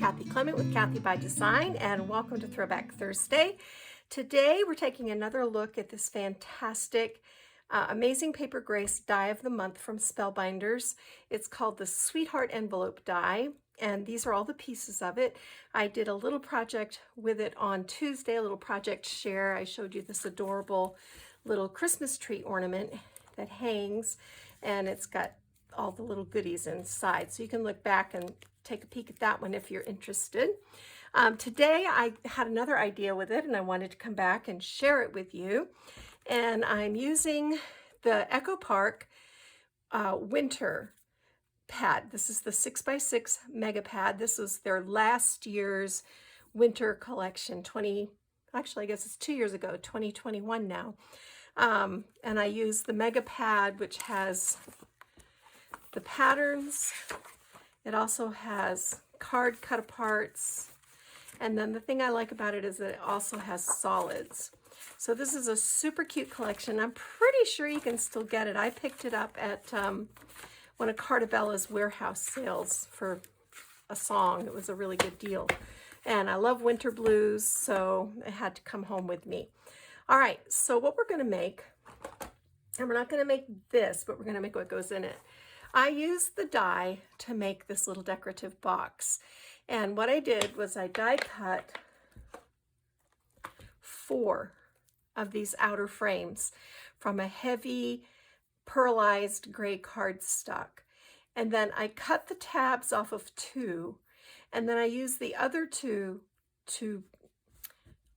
Kathy Clement with Kathy by Design, and welcome to Throwback Thursday. Today we're taking another look at this fantastic Amazing Paper Grace die of the month from Spellbinders. It's called the Sweetheart Envelope die, and these are all the pieces of it. I did a little project with it on Tuesday, a little project share. I showed you this adorable little Christmas tree ornament that hangs, and it's got all the little goodies inside. So you can look back and take a peek at that one if you're interested. Today I had another idea with it and I wanted to come back and share it with you. And I'm using the Echo Park winter pad. This is the 6x6 mega pad. This was their last year's winter collection, actually I guess it's 2 years ago, 2021 now. And I use the mega pad, which has the patterns. It also has card cut aparts. And then the thing I like about it is that it also has solids. So this is a super cute collection. I'm pretty sure you can still get it. I picked it up at one of Carta's warehouse sales for a song. It was a really good deal. And I love winter blues, so it had to come home with me. All right, so what we're going to make, and we're not going to make this, but we're going to make what goes in it. I used the die to make this little decorative box. And what I did was I die cut 4 of these outer frames from a heavy pearlized gray cardstock. And then I cut the tabs off of 2. And then I used the other 2 to,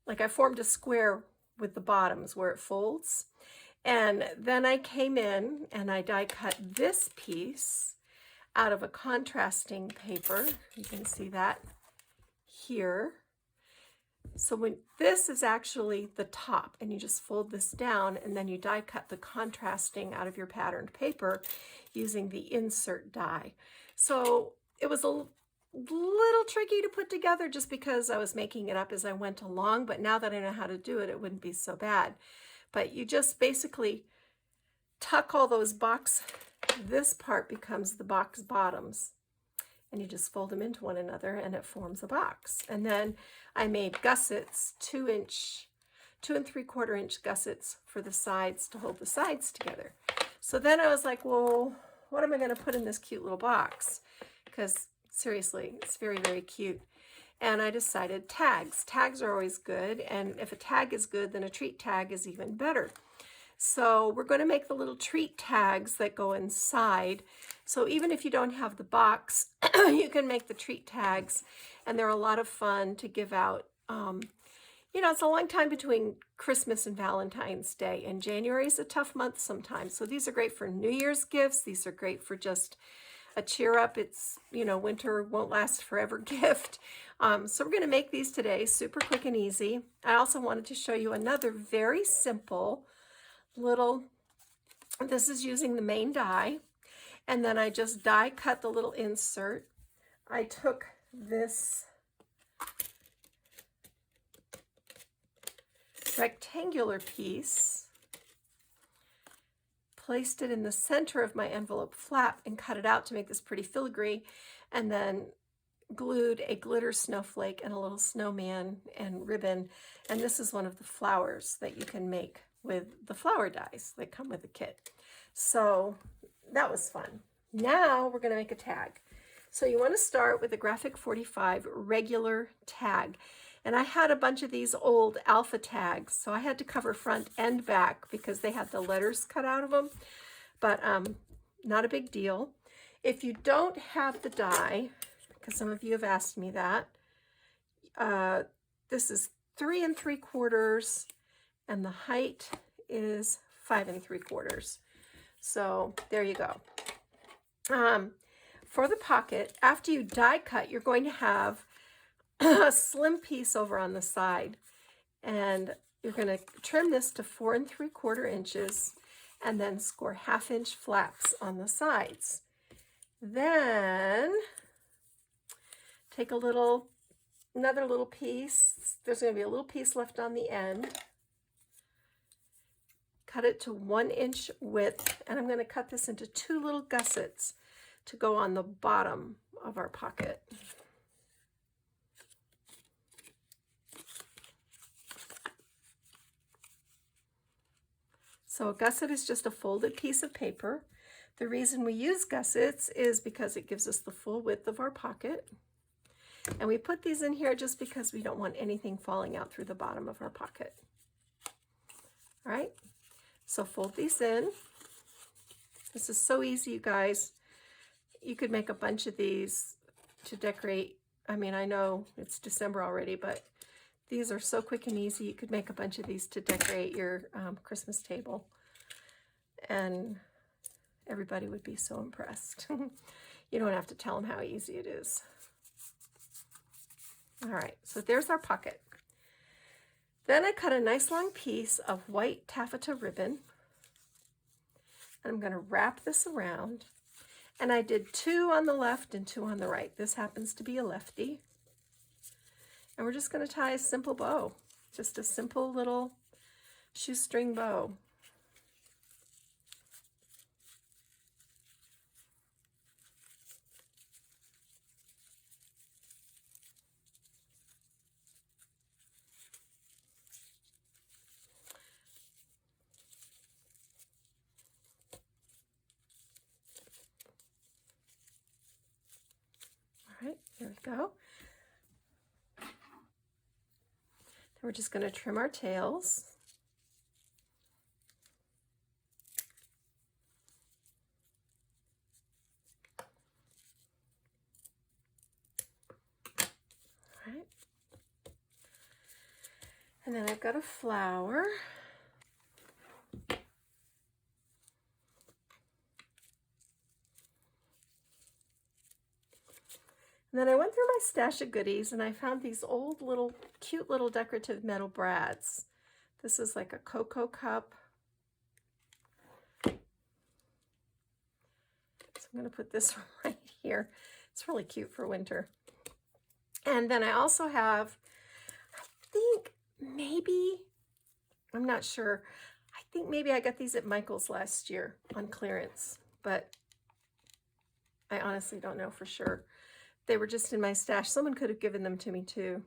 like I formed a square with the bottoms where it folds. And then I came in and I die cut this piece out of a contrasting paper. You can see that here. So when this is actually the top, and you just fold this down and then you die cut the contrasting out of your patterned paper using the insert die. So it was a little tricky to put together just because I was making it up as I went along, but now that I know how to do it, it wouldn't be so bad. But you just basically tuck all those this part becomes the box bottoms, and you just fold them into one another and it forms a box. And then I made gussets, 2 and 3/4 inch gussets for the sides to hold the sides together. So then I was like, well, what am I going to put in this cute little box? Because seriously, it's very, very cute. And I decided tags. Tags are always good, and if a tag is good, then a treat tag is even better. So we're going to make the little treat tags that go inside. So even if you don't have the box, you can make the treat tags, and they're a lot of fun to give out. You know, it's a long time between Christmas and Valentine's Day, and January is a tough month sometimes. So these are great for New Year's gifts. These are great for just a cheer up. It's, you know, winter won't last forever gift. So we're going to make these today, super quick and easy. I also wanted to show you another very simple little, this is using the main die, and then I just die cut the little insert. I took this rectangular piece, placed it in the center of my envelope flap and cut it out to make this pretty filigree, and then glued a glitter snowflake and a little snowman and ribbon. And this is one of the flowers that you can make with the flower dies that come with the kit. So that was fun. Now we're going to make a tag. So you want to start with a Graphic 45 regular tag. And I had a bunch of these old alpha tags, so I had to cover front and back because they had the letters cut out of them, but not a big deal. If you don't have the die, because some of you have asked me that, this is 3 3/4, and the height is 5 3/4. So there you go. For the pocket, after you die cut, you're going to have a slim piece over on the side, and you're going to trim this to 4 3/4 inches and then score 1/2 inch flaps on the sides. Then take another little piece. There's going to be a little piece left on the end. Cut it to 1 inch width, and I'm going to cut this into 2 little gussets to go on the bottom of our pocket. So a gusset is just a folded piece of paper. The reason we use gussets is because it gives us the full width of our pocket. And we put these in here just because we don't want anything falling out through the bottom of our pocket. All right, so fold these in. This is so easy, you guys. You could make a bunch of these to decorate. I mean, I know it's December already, but these are so quick and easy. You could make a bunch of these to decorate your Christmas table, and everybody would be so impressed. You don't have to tell them how easy it is. All right, so there's our pocket. Then I cut a nice long piece of white taffeta ribbon. I'm going to wrap this around. And I did 2 on the left and 2 on the right. This happens to be a lefty. And we're just going to tie a simple bow. Just a simple little shoestring bow. All right, there we go. Then we're just going to trim our tails. All right. And then I've got a flower. And then I went through my stash of goodies and I found these old little, cute little decorative metal brads. This is like a cocoa cup. So I'm going to put this right here. It's really cute for winter. And then I also have, I think maybe, I'm not sure, I think maybe I got these at Michael's last year on clearance, but I honestly don't know for sure. They were just in my stash. Someone could have given them to me too.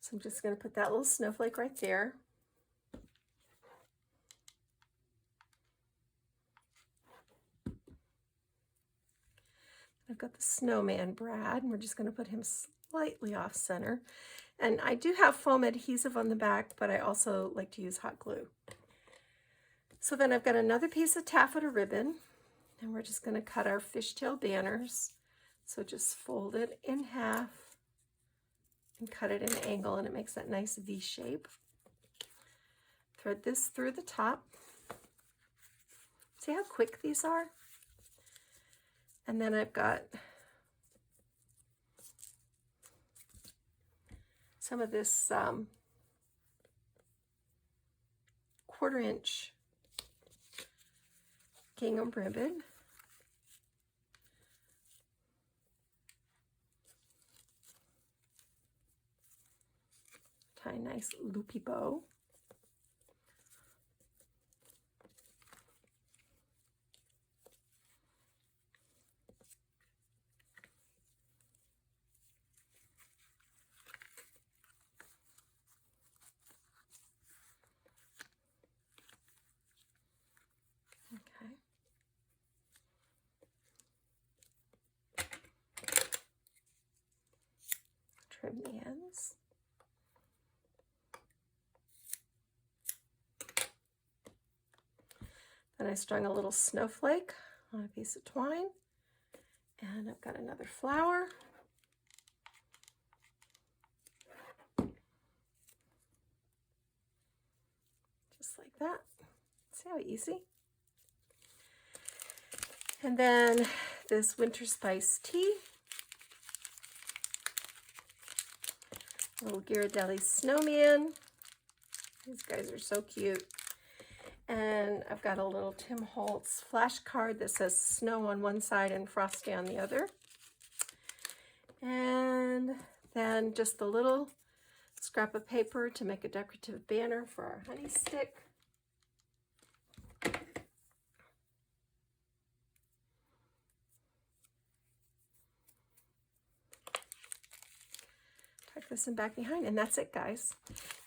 So I'm just going to put that little snowflake right there. I've got the snowman Brad, and we're just going to put him slightly off center. And I do have foam adhesive on the back, but I also like to use hot glue. So then I've got another piece of taffeta ribbon, and we're just going to cut our fishtail banners. So just fold it in half and cut it in an angle, and it makes that nice V shape. Thread this through the top. See how quick these are? And then I've got some of this 1/4 inch gingham ribbon. Tie a nice loopy bow. Okay. Trim the ends. Then I strung a little snowflake on a piece of twine, and I've got another flower. Just like that. See how easy? And then this winter spice tea. Little Ghirardelli snowman. These guys are so cute. And I've got a little Tim Holtz flash card that says snow on one side and frosty on the other. And then just a little scrap of paper to make a decorative banner for our honey stick. Tuck this in back behind, and that's it, guys.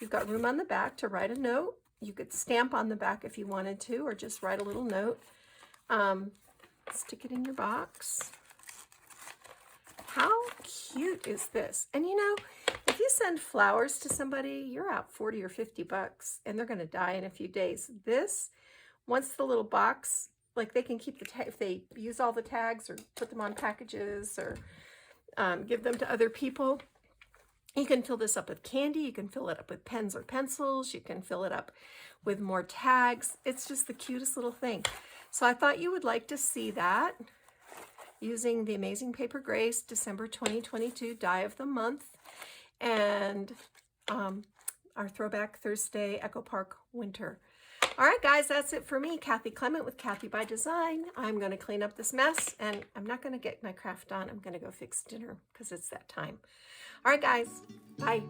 You've got room on the back to write a note You could stamp on the back if you wanted to, or just write a little note. Stick it in your box. How cute is this? And you know, if you send flowers to somebody, you're out 40 or 50 bucks and they're going to die in a few days. This, once the little box, like they can keep the tag, if they use all the tags or put them on packages or give them to other people. You can fill this up with candy. You can fill it up with pens or pencils. You can fill it up with more tags. It's just the cutest little thing. So I thought you would like to see that using the Amazing Paper Grace December 2022 Die of the Month and our Throwback Thursday Echo Park Winter. All right, guys, that's it for me, Kathy Clement with Kathy by Design. I'm going to clean up this mess, and I'm not going to get my craft on. I'm going to go fix dinner because it's that time. All right, guys, bye.